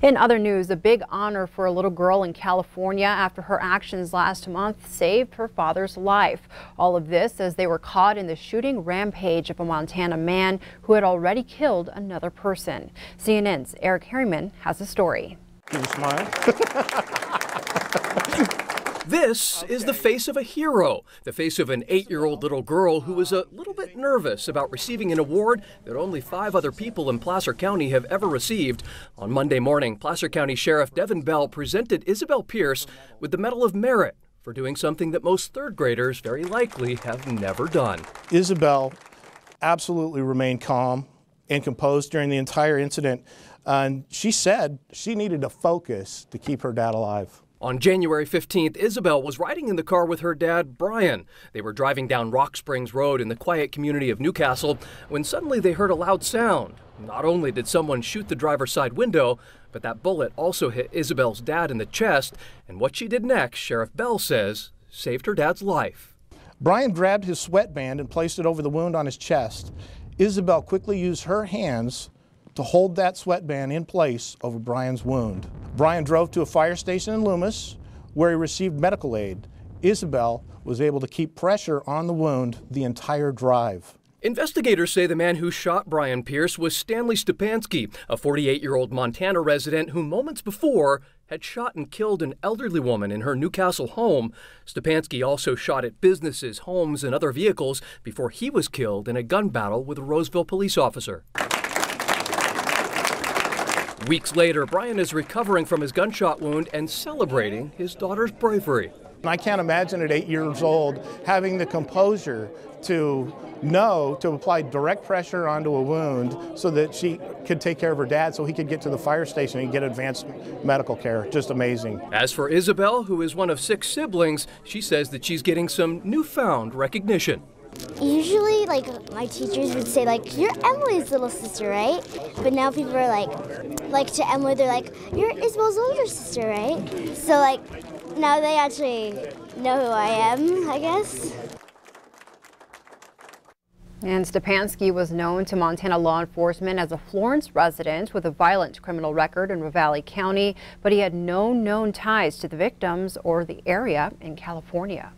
In other news, a big honor for a little girl in California after her actions last month saved her father's life. All of this as they were caught in the shooting rampage of a Montana man who had already killed another person. CNN's Eric Harriman has a story. Can you smile? This is the face of a hero, the face of an 8-year-old little girl who was a little bit nervous about receiving an award that only 5 other people in Placer County have ever received. On Monday morning, Placer County Sheriff Devin Bell presented Isabel Pierce with the Medal of Merit for doing something that most 3rd graders very likely have never done. Isabel absolutely remained calm and composed during the entire incident. And she said she needed to focus to keep her dad alive. On January 15th, Isabel was riding in the car with her dad, Brian. They were driving down Rock Springs Road in the quiet community of Newcastle when suddenly they heard a loud sound. Not only did someone shoot the driver's side window, but that bullet also hit Isabel's dad in the chest. And what she did next, Sheriff Bell says, saved her dad's life. Brian grabbed his sweatband and placed it over the wound on his chest. Isabel quickly used her hands to hold that sweatband in place over Brian's wound. Brian drove to a fire station in Loomis where he received medical aid. Isabel was able to keep pressure on the wound the entire drive. Investigators say the man who shot Brian Pierce was Stanley Stepanski, a 48-year-old Montana resident who moments before had shot and killed an elderly woman in her Newcastle home. Stepanski also shot at businesses, homes, and other vehicles before he was killed in a gun battle with a Roseville police officer. Weeks later, Brian is recovering from his gunshot wound and celebrating his daughter's bravery. I can't imagine at 8 years old having the composure to know to apply direct pressure onto a wound so that she could take care of her dad so he could get to the fire station and get advanced medical care. Just amazing. As for Isabel, who is one of 6 siblings, she says that she's getting some newfound recognition. Usually, my teachers would say, you're Emily's little sister, right? But now people are like to Emily, they're like, you're Isabel's older sister, right? So, now they actually know who I am, I guess. And Stepanski was known to Montana law enforcement as a Florence resident with a violent criminal record in Ravalli County, but he had no known ties to the victims or the area in California.